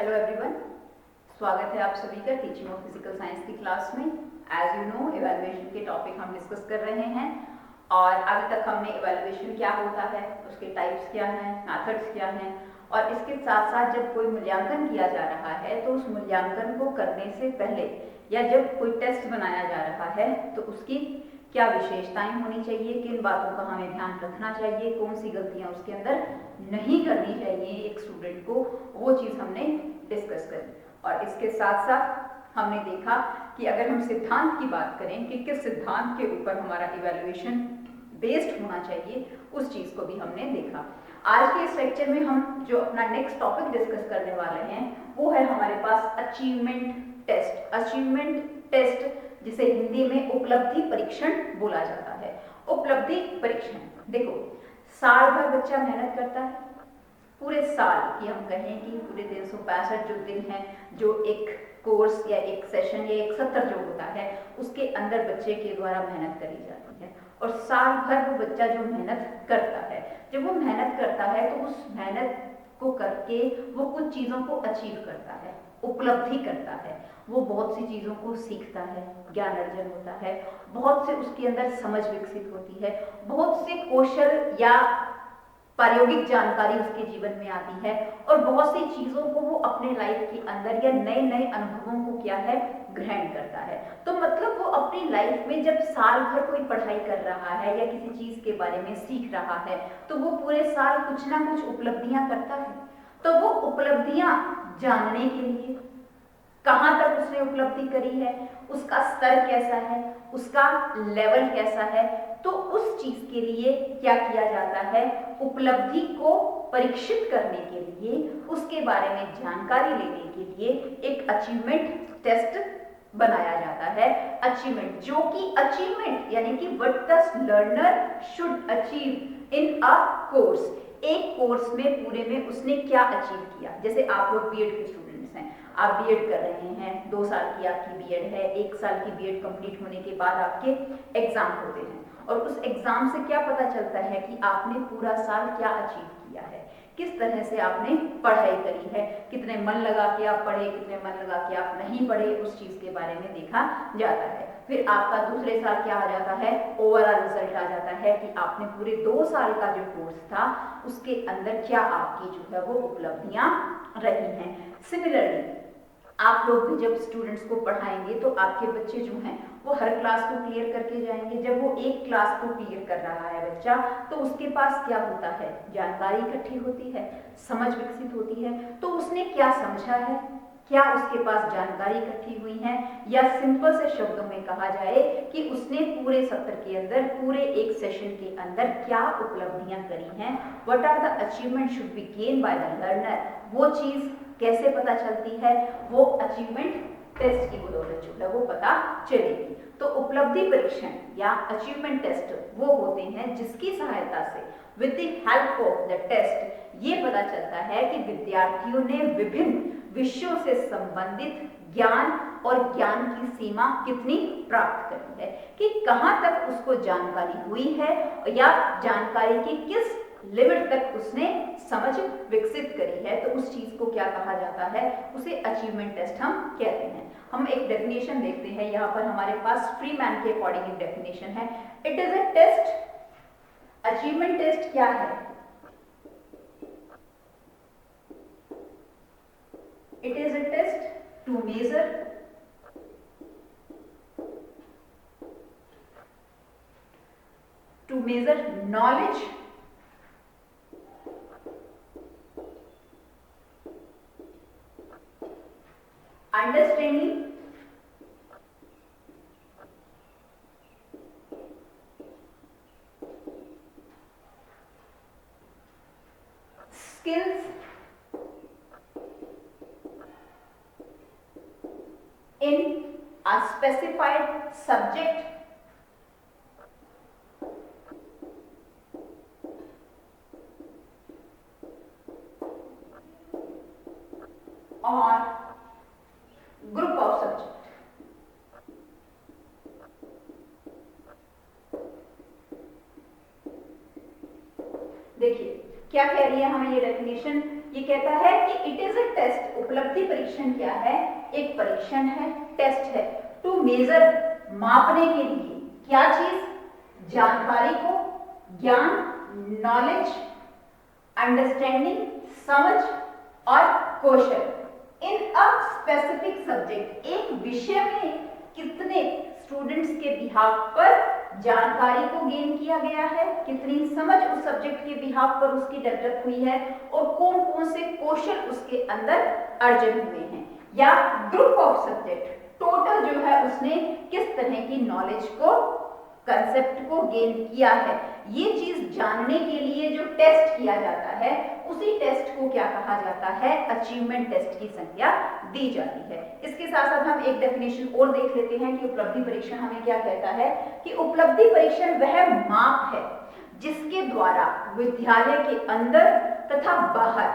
Hello everyone, स्वागत है आप सभी का टीचिंग ऑफ फिजिकल साइंस की क्लास में। एज यू नो, इवैल्यूएशन के टॉपिक हम डिस्कस कर रहे हैं और अभी तक हमने इवैल्यूएशन क्या होता है, उसके टाइप्स क्या हैं, मेथड्स क्या हैं और इसके साथ साथ जब कोई मूल्यांकन किया जा रहा है तो उस मूल्यांकन को करने से पहले या जब कोई टेस्ट बनाया जा रहा है तो उसकी क्या विशेषताएं होनी चाहिए, किन बातों का हमें ध्यान रखना चाहिए, कौन सी गलतियां उसके अंदर नहीं करनी चाहिए एक स्टूडेंट को, वो चीज़ हमने डिस्कस करी। और इसके साथ साथ हमने देखा कि अगर हम सिद्धांत की बात करें कि किस सिद्धांत के ऊपर हमारा इवैल्यूएशन बेस्ड होना चाहिए, उस चीज़ को भी हमने देखा। आज के इस लेक्चर में हम जो अपना नेक्स्ट टॉपिक डिस्कस करने वाले हैं वो है हमारे पास अचीवमेंट टेस्ट। अचीवमेंट टेस्ट जिसे हिंदी में उपलब्धि परीक्षण बोला जाता है। उपलब्धि परीक्षण, देखो साल भर बच्चा मेहनत करता है, पूरे साल की हम कहें कि पूरे 365 जो दिन हैं, जो एक कोर्स या एक सेशन या एक सत्र जो होता है उसके अंदर बच्चे के द्वारा मेहनत करी जाती है और साल भर वो बच्चा जो मेहनत करता है, जब वो मेहनत करता है तो उस मेहनत को करके वो कुछ चीज़ों को अचीव करता है, उपलब्धि करता है, वो बहुत सी चीज़ों को सीखता है, ज्ञान अर्जन होता है, बहुत से उसके अंदर समझ विकसित होती है, बहुत से कौशल या प्रायोगिक जानकारी उसके जीवन में आती है और बहुत सी चीज़ों को वो अपने लाइफ के अंदर या नए नए अनुभवों को क्या है ग्रहण करता है। तो मतलब वो अपनी लाइफ में जब साल भर कोई पढ़ाई कर रहा है या किसी चीज़ के बारे में सीख रहा है तो वो पूरे साल कुछ ना कुछ उपलब्धियां करता है। तो वो उपलब्धियां जानने के लिए कहाँ तक उसने उपलब्धि करी है, उसका स्तर कैसा है, उसका लेवल कैसा है, तो उस चीज के लिए क्या किया जाता है, उपलब्धि को परीक्षित करने के लिए, उसके बारे में जानकारी लेने के लिए एक अचीवमेंट टेस्ट बनाया जाता है। अचीवमेंट, जो कि अचीवमेंट यानी कि what the learner should achieve in a course, एक कोर्स में पूरे में उसने क्या अचीव किया। जैसे आप लोग बीएड के स्टूडेंट्स हैं, आप बीएड कर रहे हैं, 2 साल की आपकी बीएड है, 1 साल की बीएड कंप्लीट होने के बाद आपके एग्जाम होते हैं और उस एग्जाम से क्या पता चलता है कि आपने पूरा साल क्या अचीव किया है, किस तरह से आपने पढ़ाई करी है, कितने मन लगा के आप पढ़े, कितने मन लगा के आप नहीं पढ़े, उस चीज के बारे में देखा जाता है। फिर आपका दूसरे साल क्या आ जाता है, ओवरऑल रिजल्ट आ जाता है कि आपने पूरे 2 साल का जो कोर्स था उसके अंदर क्या आपकी जो है वो उपलब्धियां रही हैं। सिमिलरली आप लोग भी जब स्टूडेंट्स को पढ़ाएंगे तो आपके बच्चे जो हैं वो हर क्लास को क्लियर करके जाएंगे। जब वो एक क्लास को क्लियर कर रहा है बच्चा तो उसके पास क्या होता है, जानकारी इकट्ठी होती है, समझ विकसित होती है। तो उसने क्या समझा है, क्या उसके पास जानकारी इकट्ठी हुई है, या सिंपल से शब्दों में कहा जाए कि उसने पूरे सत्र के अंदर, पूरे एक सेशन के अंदर क्या उपलब्धियां करी हैं, what are the achievement should be gain by the learner, वो चीज कैसे पता चलती है, वो अचीवमेंट टेस्ट की बदौलत जो है वो पता चलेगी। तो उपलब्धि परीक्षण या अचीवमेंट टेस्ट वो होते हैं जिसकी सहायता से with the help of the test ये पता चलता है कि विद्यार्थियों ने विभिन्न विषयों से संबंधित ज्ञान और ज्ञान की सीमा कितनी प्राप्त करी है, कि कहां तक उसको जानकारी हुई है या जानकारी की किस लिमिट तक उसने समझ विकसित करी है। तो उस चीज को क्या कहा जाता है, उसे अचीवमेंट टेस्ट हम कहते हैं। हम एक डेफिनेशन देखते हैं, यहाँ पर हमारे पास फ्रीमैन के अकॉर्डिंग एक डेफिनेशन है। It is a test, achievement test क्या है, it is a test to measure knowledge, understanding, skills in a specified subject or group of subject। देखिए क्या कह रही है हमें ये डेफिनेशन, ये कहता है कि इट इज अ टेस्ट, उपलब्धि परीक्षण क्या है, एक परीक्षण है, टेस्ट है, टू मेजर, मापने के लिए क्या चीज, जानकारी को, ज्ञान, नॉलेज, अंडरस्टैंडिंग, समझ और कौशल इन अ स्पेसिफिक सब्जेक्ट, एक विषय में कितने स्टूडेंट्स के बिहाफ पर जानकारी को गेन किया गया है, कितनी समझ उस सब्जेक्ट के बिहाफ पर उसकी डेवलप हुई है और कौन कौन से कौशल उसके अंदर अर्जन हुए हैं, या ग्रुप ऑफ सब्जेक्ट, टोटल जो है उसने किस तरह की नॉलेज को, कंसेप्ट को गेन किया है। ये चीज जानने के लिए जो टेस्ट किया जाता है उसी टेस्ट को क्या कहा जाता है, अचीवमेंट टेस्ट की संज्ञा दी जाती है। इसके साथ साथ हम एक डेफिनेशन और देख लेते हैं कि उपलब्धि परीक्षण हमें क्या कहता है, कि उपलब्धि परीक्षण वह माप है जिसके द्वारा विद्यालय के अंदर तथा बाहर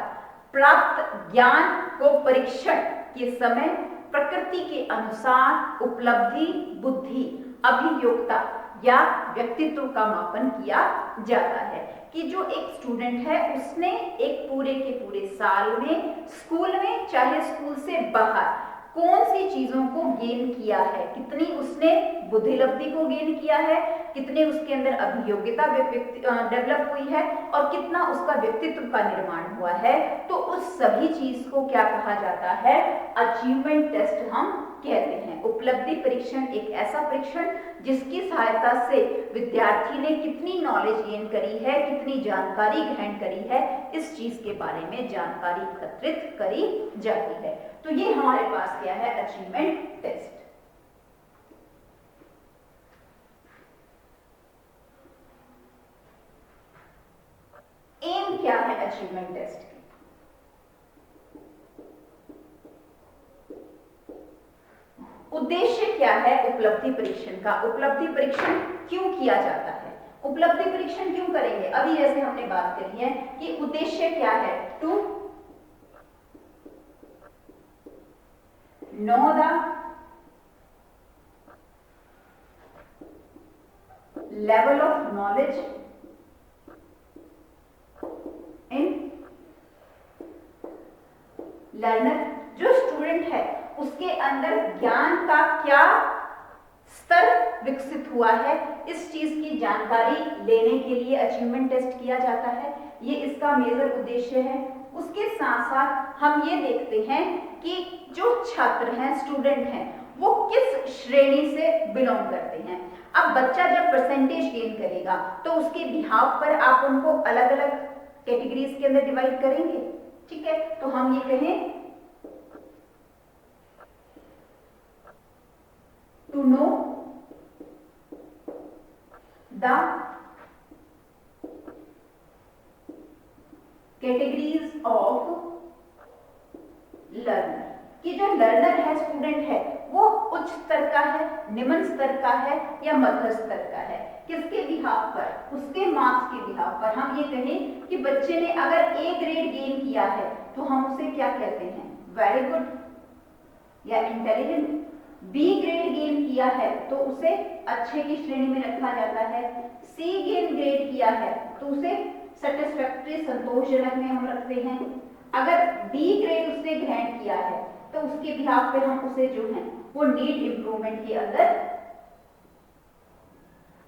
प्राप्त ज्ञान को परीक्षण के समय प्रकृति के अनुसार उपलब्धि, बुद्धि, अभियोग्यता या व्यक्तित्व का मापन किया जाता है। कि जो एक स्टूडेंट है उसने एक पूरे के पूरे साल में स्कूल में चाहे स्कूल से बाहर कौन सी चीजों को गेन किया है, कितनी उसने बुद्धिलब्धि को गेन किया है, कितने उसके अंदर अभियोग्यता डेवलप हुई है और कितना उसका व्यक्तित्व का निर्माण हुआ है, तो उस सभी चीज को क्या कहा जाता है, अचीवमेंट टेस्ट हम कहते हैं। उपलब्धि परीक्षण एक ऐसा परीक्षण जिसकी सहायता से विद्यार्थी ने कितनी नॉलेज गेन करी है, कितनी जानकारी ग्रहण करी है, इस चीज के बारे में जानकारी एकत्रित करी जाती है। तो ये हमारे पास क्या है, अचीवमेंट टेस्ट। एम क्या है अचीवमेंट टेस्ट की? उद्देश्य क्या है उपलब्धि परीक्षण का? उपलब्धि परीक्षण क्यों किया जाता है? उपलब्धि परीक्षण क्यों करेंगे? अभी जैसे हमने बात करी है कि उद्देश्य क्या है, to know the level of knowledge in learner. जो स्टूडेंट है उसके अंदर ज्ञान का क्या स्तर विकसित हुआ है, इस चीज की जानकारी लेने के लिए अचीवमेंट टेस्ट किया जाता है। ये इसका मेजर उद्देश्य है। उसके साथ साथ हम ये देखते हैं कि जो छात्र हैं, स्टूडेंट हैं, वो किस श्रेणी से बिलोंग करते हैं। अब बच्चा जब परसेंटेज गेन करेगा तो उसके बिहाव पर आप उनको अलग अलग कैटेगरीज के अंदर डिवाइड करेंगे, ठीक है। तो हम ये कहें to know the categories of learner, कि जो लर्नर है, स्टूडेंट है, वो उच्च स्तर का है, निम्न स्तर का है या मध्य स्तर का है। किसके बिहाफ पर? उसके मार्क्स के बिहाफ पर। हम ये कहें कि बच्चे ने अगर ए ग्रेड गेन किया है तो हम उसे क्या कहते हैं, वेरी गुड या इंटेलिजेंट। बी ग्रेड गेन किया है तो उसे अच्छे की श्रेणी में रखा जाता है। सी गेन ग्रेड किया है तो उसे सेटिस्फैक्टरी, संतोषजनक में हम रखते हैं। अगर डी ग्रेड उसने ग्रहण किया है तो उसके बिहाफ पे हम उसे जो है वो नीड इंप्रूवमेंट के अंदर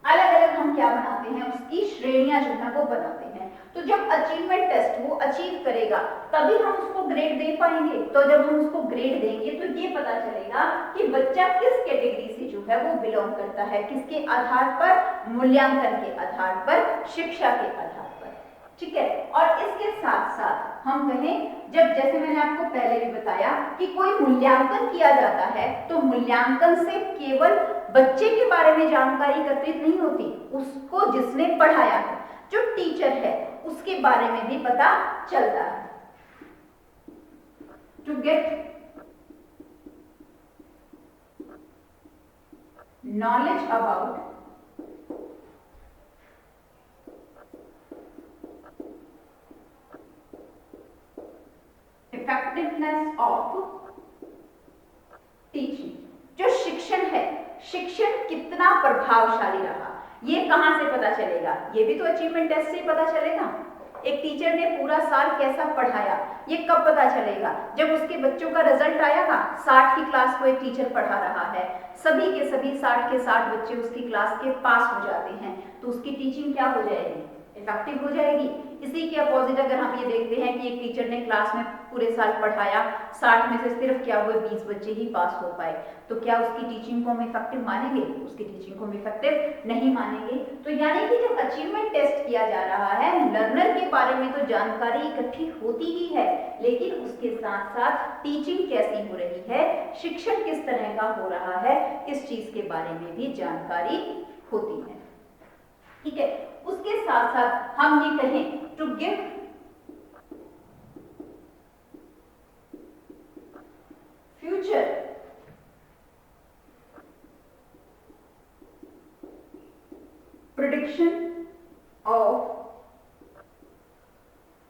अलग अलग हम क्या बनाते हैं, उसकी श्रेणियां जो है वो बनाते हैं। तो जब अचीवमेंट टेस्ट वो अचीव करेगा तभी हम उसको ग्रेड दे पाएंगे। तो जब हम उसको ग्रेड देंगे तो ये पता चलेगा कि बच्चा किस कैटेगरी से जो है वो बिलोंग करता है, किसके आधार पर, मूल्यांकन के आधार पर, शिक्षा के आधार पर, ठीक है। और इसके साथ साथ हम कहें, जब जैसे मैंने आपको पहले भी बताया कि कोई मूल्यांकन किया जाता है तो मूल्यांकन से केवल बच्चे के बारे में जानकारी एकत्रित नहीं होती, उसको जिसने पढ़ाया है, जो टीचर है, उसके बारे में भी पता चलता है। To get knowledge about effectiveness of teaching. जो शिक्षण है, शिक्षण कितना प्रभावशाली रहा, ये कहां से पता चलेगा? ये भी तो अचीवमेंट टेस्ट से पता चलेगा। एक टीचर ने पूरा साल कैसा पढ़ाया ये कब पता चलेगा? जब उसके बच्चों का रिजल्ट आएगा। 60 की क्लास को एक टीचर पढ़ा रहा है, सभी के सभी 60 के 60 बच्चे उसकी क्लास के पास हो जाते हैं, तो उसकी टीचिंग क्या हो जाएगी? इफेक्टिव हो जाएगी। इसी के अपोजिट अगर हम ये देखते हैं कि एक टीचर ने क्लास में पूरे साल पढ़ाया, 60 में से सिर्फ क्या हुए 20 बच्चे ही पास हो पाए, तो क्या उसकी टीचिंग को हम इफेक्टिव मानेंगे? उसकी टीचिंग को हम इफेक्टिव नहीं मानेंगे। तो यानी कि जब अचीवमेंट टेस्ट किया जा रहा है, लर्नर के बारे में तो जानकारी इकट्ठी होती ही है, लेकिन उसके साथ साथ टीचिंग कैसी हो रही है, शिक्षण किस तरह का हो रहा है, इस चीज के बारे में भी जानकारी होती है। ठीक है, उसके साथ साथ हम ये कहें to give future prediction of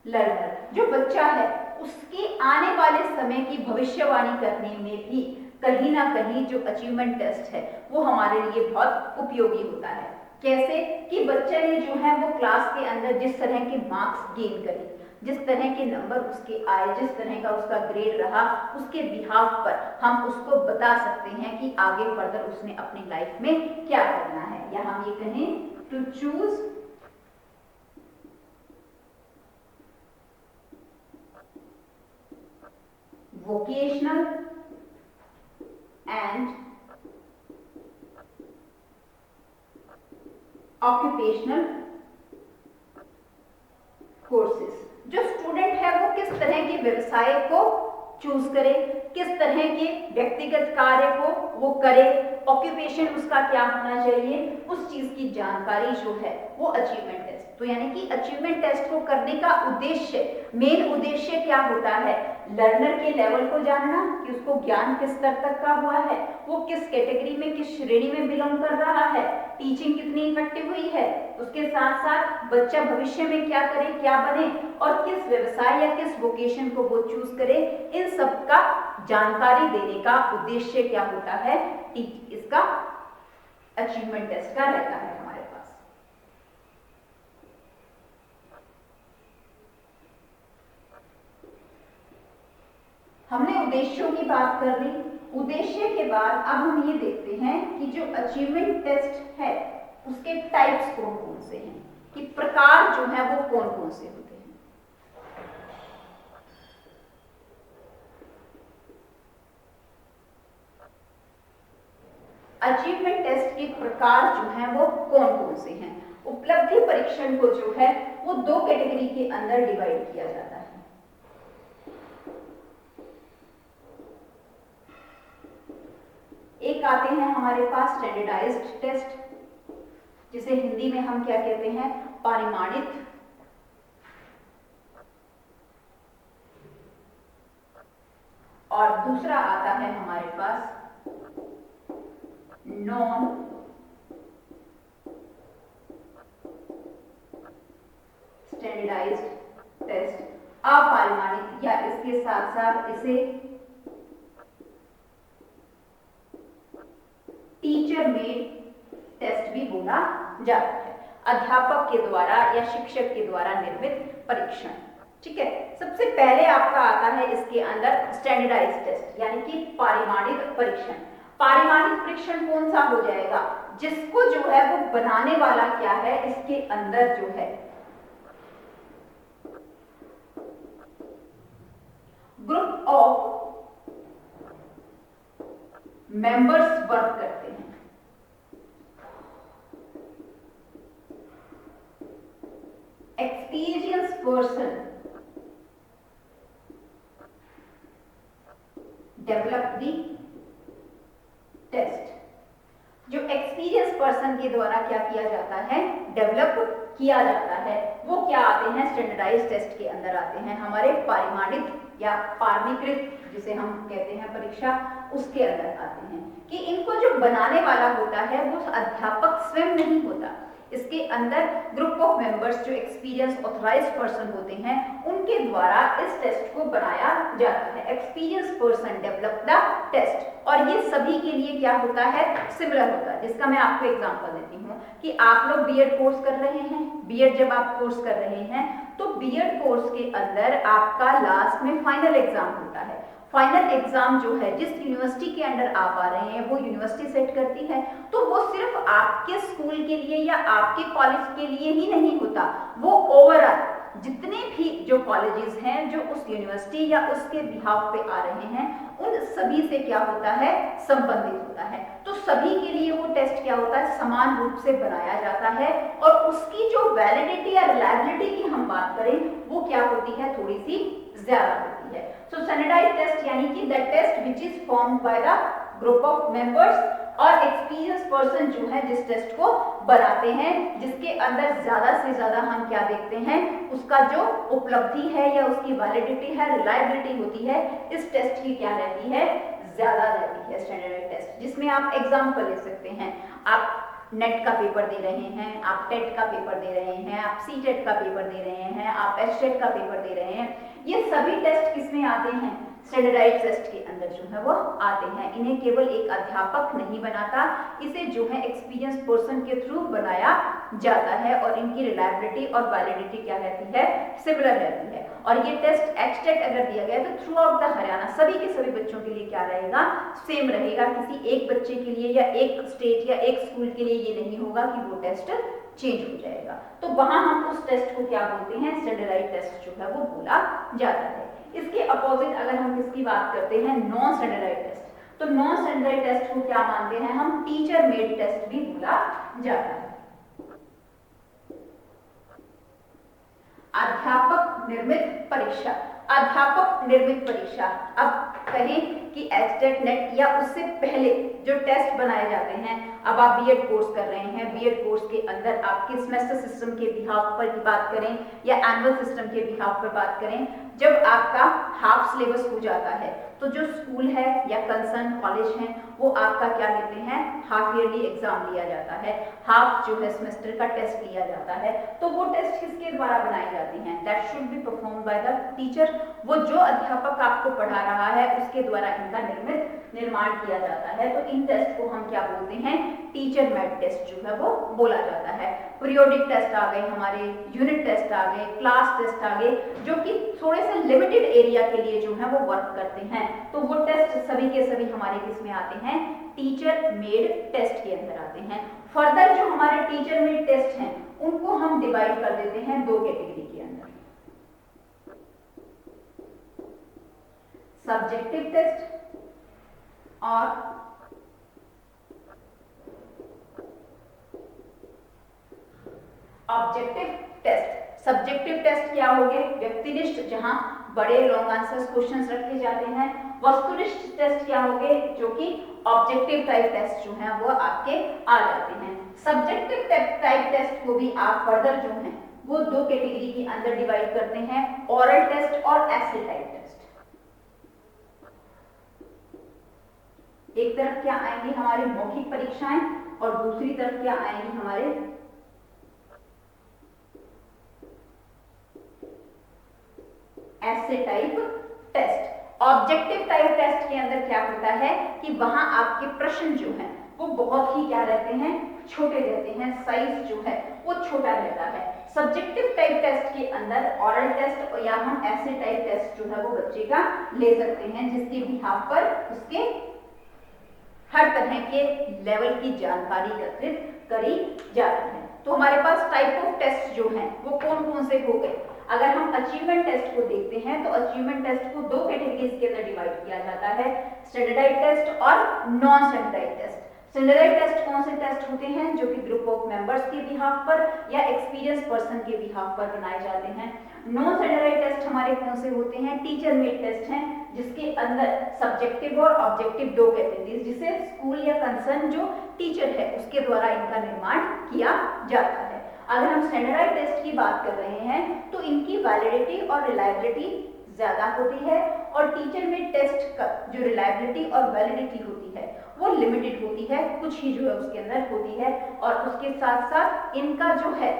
learner, जो बच्चा है उसके आने वाले समय की भविष्यवाणी करने में भी कहीं ना कहीं जो अचीवमेंट टेस्ट है वो हमारे लिए बहुत उपयोगी होता है। कैसे कि बच्चे ने जो है वो क्लास के अंदर जिस तरह के मार्क्स गेन करे, जिस तरह के नंबर उसके आए, जिस तरह का उसका ग्रेड रहा, उसके बिहाफ पर हम उसको बता सकते हैं कि आगे फर्दर उसने अपनी लाइफ में क्या करना है, या हम ये कहें to choose vocational and occupational courses. जो स्टूडेंट है वो किस तरह के व्यवसाय को चूज करे, किस तरह के व्यक्तिगत कार्य को वो करे, ऑक्यूपेशन उसका क्या होना चाहिए, उस चीज की जानकारी जो है वो अचीवमेंट टेस्ट। तो यानी कि अचीवमेंट टेस्ट को करने का उद्देश्य, मेन उद्देश्य क्या होता है? लर्नर के लेवल को जानना कि उसको ज्ञान किस स्तर तक का हुआ है, वो किस कैटेगरी में, किस श्रेणी में बिलोंग कर रहा है, टीचिंग कितनी इफेक्टिव हुई है, उसके साथ साथ बच्चा भविष्य में क्या करे, क्या बने, और किस व्यवसाय या किस वोकेशन को वो चूज करे, इन सब का जानकारी देने का उद्देश्य क्या होता है? इसका अचीवमेंट टेस्ट का रहता है हमारे पास। हमने उद्देश्यों की बात कर ली। उद्देश्य के बाद अब हम ये देखते हैं कि जो अचीवमेंट टेस्ट है उसके टाइप्स कौन कौन से हैं, कि प्रकार जो है वो कौन कौन से होते हैं। अचीवमेंट टेस्ट के प्रकार जो हैं वो कौन कौन से हैं? उपलब्धि परीक्षण को जो है वो दो कैटेगरी के अंदर डिवाइड किया जाता है। एक आते हैं हमारे पास स्टैंडर्डाइज्ड टेस्ट, जिसे हिंदी में हम क्या कहते हैं? परिमाणित। और दूसरा आता है हमारे पास नॉन स्टैंडर्डाइज्ड टेस्ट, अपरिमाणित, या इसके साथ साथ इसे टीचर मेड टेस्ट भी बोला जाता है, अध्यापक के द्वारा या शिक्षक के द्वारा निर्मित परीक्षण। ठीक है, सबसे पहले आपका आता है इसके अंदर स्टैंडर्डाइज्ड टेस्ट, यानी कि परिमाणित परीक्षण। परिमाणित परीक्षण कौन सा हो जाएगा? जिसको जो है वो बनाने वाला क्या है, इसके अंदर जो है ग्रुप ऑफ मेंबर्स वर्क करते हैं। Experience person develop the test. जो एक्सपीरियंस पर्सन के द्वारा क्या किया जाता है? डेवलप किया जाता है, वो क्या आते हैं? स्टैंडर्डाइज्ड टेस्ट के अंदर आते हैं, हमारे परिमाणित या पारमीकृत जिसे हम कहते हैं परीक्षा, उसके अंदर आते हैं। कि इनको जो बनाने वाला होता है वो अध्यापक स्वयं नहीं होता, इसके अंदर ग्रुप ऑफ मेंबर्स जो एक्सपीरियंस ऑथराइज्ड पर्सन होते हैं उनके द्वारा इस टेस्ट को बनाया जाता है। Experience person develop the test, और ये सभी के लिए क्या होता है, सिमिलर होता है। जिसका मैं आपको एग्जांपल देती हूँ कि आप लोग बीएड कोर्स कर रहे हैं, बीएड जब आप कोर्स कर रहे हैं तो बीएड कोर्स के अंदर आपका लास्ट में फाइनल एग्जाम होता है। फाइनल एग्जाम जो है जिस यूनिवर्सिटी के अंडर आप आ रहे हैं वो यूनिवर्सिटी सेट करती है, तो वो सिर्फ आपके स्कूल के लिए या आपके कॉलेज के लिए ही नहीं होता, वो ओवरऑल जितने भी जो कॉलेजेस हैं जो उस यूनिवर्सिटी या उसके बिहाफ पे आ रहे हैं उन सभी से क्या होता है, संबंधित होता है। तो सभी के लिए वो टेस्ट क्या होता है, समान रूप से बनाया जाता है, और उसकी जो वैलिडिटी या रिलायबिलिटी की हम बात करें वो क्या होती है, थोड़ी सी ज्यादा होती है। सो स्टैंडर्डाइज्ड टेस्ट यानी कि the test which is formed by the group of members और एक्सपीरियंस पर्सन जो है जिस टेस्ट को बनाते हैं, जिसके अंदर ज्यादा से ज्यादा हम क्या देखते हैं, उसका जो उपलब्धि है या उसकी वैलिडिटी है, रिलायबिलिटी होती है, इस टेस्ट की क्या रहती है, ज्यादा रहती है स्टैंडर्डाइज्ड टेस्ट। जिसमें आप एग्जाम्पल ले सकते हैं, आप नेट का पेपर दे रहे हैं, आप टेट का पेपर दे रहे हैं, आप सीटेट का पेपर दे रहे हैं, आप एचटेट का पेपर दे रहे हैं, ये सभी टेस्ट किसमें आते हैं, स्टैंडर्डाइज्ड टेस्ट के अंदर जो है वो आते हैं। इन्हें केवल एक अध्यापक नहीं बनाता, इसे जो है एक्सपीरियंस पर्सन के थ्रू बनाया जाता है, और इनकी रिलायबिलिटी और वैलिडिटी क्या रहती है, सिमिलर रहती है। और ये टेस्ट एचटेट अगर दिया गया तो थ्रू आउट द हरियाणा सभी के सभी बच्चों के लिए क्या रहेगा, सेम रहेगा। किसी एक बच्चे के लिए या एक स्टेट या एक स्कूल के लिए ये नहीं होगा कि वो टेस्ट चेंज हो जाएगा। तो वहां हम उस टेस्ट को क्या बोलते हैं, स्टैंडर्डाइज्ड टेस्ट जो है वो बोला जाता है। इसके अपोजिट अगर हम किसकी बात करते हैं, नॉन स्टैंडर्डाइज्ड टेस्ट, तो नॉन स्टैंडर्डाइज्ड टेस्ट को क्या मानते हैं हम, टीचर मेड टेस्ट भी बोला जाता है। अध्यापक निर्मित परीक्षा, अध्यापक निर्मित परीक्षा, अब कहें कि एचटेट नेट या उससे पहले जो टेस्ट बनाए जाते हैं, अब आप बीएड कोर्स कर रहे हैं, बीएड कोर्स के अंदर आपके सेमेस्टर सिस्टम के बिहाफ पर की बात करें या एनुअल सिस्टम के बिहाफ पर बात करें, जब आपका हाफ सिलेबस हो जाता है तो जो स्कूल है या कंसर्न कॉलेज है वो आपका क्या लेते हैं, हाफ ईयरली एग्जाम लिया जाता है, हाफ जो है सेमेस्टर का टेस्ट लिया जाता है। तो वो टेस्ट किसके द्वारा बनाई जाती हैं, that should be performed by the teacher, वो जो अध्यापक आपको पढ़ा रहा है उसके द्वारा इनका निर्माण किया जाता है। तो इन टेस्ट को हम क्या बोलते हैं, टीचर मेड टेस्ट जो है वो बोला जाता है। पीरियोडिक टेस्ट आ गए हमारे, यूनिट टेस्ट आ गए, क्लास टेस्ट आ गए, जो कि थोड़े से लिमिटेड एरिया के लिए जो है वो वर्क करते हैं। तो वो टेस्ट सभी के सभी हमारे किसमें आते हैं, टीचर मेड टेस्ट के अंदर आते हैं। फर्दर जो हमारे टीचर मेड टेस्ट हैं उनको हम डिवाइड कर देते हैं दो कैटेगरी के अंदर, सब्जेक्टिव टेस्ट और ऑब्जेक्टिव टेस्ट। सब्जेक्टिव टेस्ट क्या हो गए, व्यक्तिनिष्ठ, जहां बड़े लॉन्ग आंसर्स क्वेश्चंस रखे जाते हैं। वस्तुनिष्ठ टेस्ट क्या हो गए, जो कि ऑब्जेक्टिव टाइप टेस्ट जो है वो आपके आ जाते हैं। सब्जेक्टिव टाइप टेस्ट को भी आप फर्दर जो है वो दो कैटेगरी के अंदर डिवाइड करते हैं, ओरल टेस्ट और एसे टाइप टेस्ट। एक तरफ क्या आएंगी हमारी मौखिक परीक्षाएं और दूसरी तरफ क्या आएंगी हमारे ऐसे type test. Objective type test के अंदर क्या होता है कि वहां आपके प्रश्न जो हैं वो बहुत ही क्या रहते हैं, छोटे रहते हैं, साइज जो है वो छोटा रहता है। सब्जेक्टिव टाइप टेस्ट के अंदर ओरल टेस्ट या हम ऐसे टाइप टेस्ट जो है वो बच्चे का ले सकते हैं, जिसके बिहाफ पर उसके हर तरह के लेवल की जानकारी एकत्रित करी जाती है। तो हमारे पास टाइप ऑफ टेस्ट जो हैं वो कौन कौन से हो गए। अगर हम अचीवमेंट टेस्ट को देखते हैं तो अचीवमेंट टेस्ट को दो कैटेगरीज के अंदर डिवाइड किया जाता है, स्टैंडर्डाइज्ड टेस्ट और non standardized test. Standardized test कौन से टेस्ट होते हैं, जो कि ग्रुप ऑफ मेंबर्स के बिहाफ पर या एक्सपीरियंस पर्सन के बिहाफ पर बनाए जाते हैं। नॉन स्टैंडर्डाइज्ड टेस्ट हमारे कौन से होते हैं, टीचर मेड टेस्ट हैं, जिसके अंदर सब्जेक्टिव और ऑब्जेक्टिव दो कैटेगरीज, जिसे स्कूल या कंसर्न जो टीचर है उसके द्वारा इनका निर्माण किया जाता है। अगर हम स्टैंडर्डाइज्ड टेस्ट की बात कर रहे हैं तो इनकी वैलिडिटी और रिलायबिलिटी ज्यादा होती है, और टीचर मेड टेस्ट का जो रिलायबिलिटी और वैलिडिटी होती है वो लिमिटेड होती है, कुछ ही जो है उसके अंदर होती है। और उसके साथ साथ इनका जो है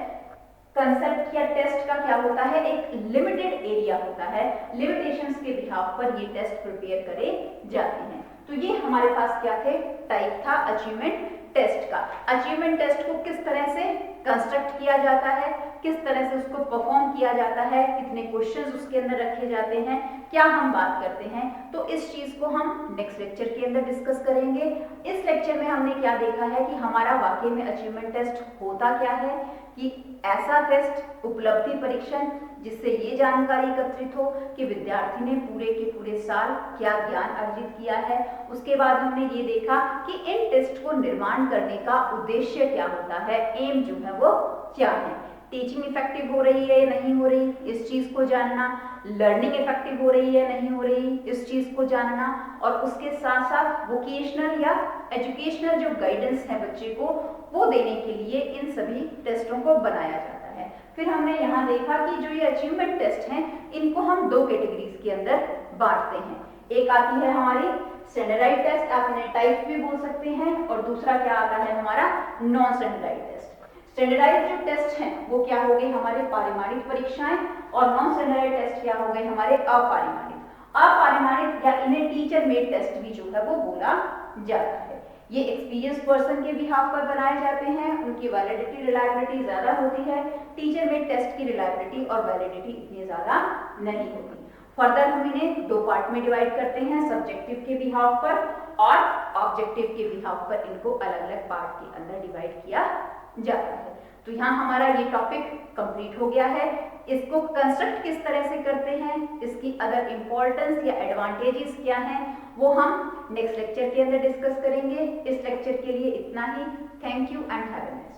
कंसेप्ट या टेस्ट का क्या होता है, एक लिमिटेड एरिया होता है, लिमिटेशंस के बिहाफ पर ये टेस्ट प्रिपेयर करे जाते हैं। तो ये हमारे पास क्या थे, टाइप था अचीवमेंट टेस्ट का। अचीवमेंट टेस्ट को किस तरह से कंस्ट्रक्ट किया जाता है, किस तरह से उसको परफॉर्म किया जाता है, कितने क्वेश्चंस उसके अंदर रखे जाते हैं, क्या हम बात करते हैं, तो इस चीज को हम नेक्स्ट लेक्चर के अंदर डिस्कस करेंगे। इस लेक्चर में हमने क्या देखा है कि हमारा वाकई में अचीवमेंट टेस्ट होता क्या है, कि ऐसा टेस्ट, उपलब्धि परीक्षण, जिससे ये जानकारी एकत्रित हो कि विद्यार्थी ने पूरे के पूरे साल क्या ज्ञान अर्जित किया है। उसके बाद हमने ये देखा कि इन टेस्ट को निर्माण करने का उद्देश्य क्या होता है, एम जो है वो क्या है, टीचिंग इफेक्टिव हो रही है या नहीं हो रही, इस चीज को जानना, लर्निंग इफेक्टिव हो रही है नहीं हो रही, इस चीज को जानना, और उसके साथ साथ वोकेशनल या एजुकेशनल जो गाइडेंस है बच्चे को, वो देने के लिए इन सभी टेस्टों को बनाया जाता है। फिर हमने यहाँ देखा कि जो ये अचीवमेंट टेस्ट हैं, इनको हम दो कैटेगरीज के अंदर बांटते हैं। एक आती है हमारी स्टैंडर्डाइज्ड टेस्ट, आप इन्हें टाइप भी बोल सकते हैं, और दूसरा क्या आता है हमारा नॉन स्टैंडर्डाइज्ड टेस्ट। स्टैंडर्डाइज्ड जो टेस्ट हैं वो क्या हो गए हमारे पारिमाणिक परीक्षाएं, और नॉन स्टैंडर्डाइज्ड टेस्ट क्या हो गए हमारे अपारिमाणिक। अपारिमाणिक या इन्हें टीचर मेड टेस्ट भी जो है वो बोला जाता है। ये एक्सपीरियंस पर्सन के बिहाफ पर बनाए जाते हैं, उनकी वैलिडिटी रिलायबिलिटी ज्यादा होती है, टीचर मेड टेस्ट की रिलायबिलिटी और वैलिडिटी इतनी ज्यादा नहीं होती। फर्दर हम इन्हें दो पार्ट में डिवाइड करते हैं, सब्जेक्टिव के बिहाफ पर और ऑब्जेक्टिव के बिहाफ पर, इनको अलग अलग पार्ट के अंदर डिवाइड किया जाता है। तो यहाँ हमारा ये टॉपिक कंप्लीट हो गया है। इसको कंस्ट्रक्ट किस तरह से करते हैं, इसकी अदर इंपॉर्टेंस या एडवांटेजेस क्या हैं, वो हम नेक्स्ट लेक्चर के अंदर डिस्कस करेंगे। इस लेक्चर के लिए इतना ही। Thank you and have a nice day.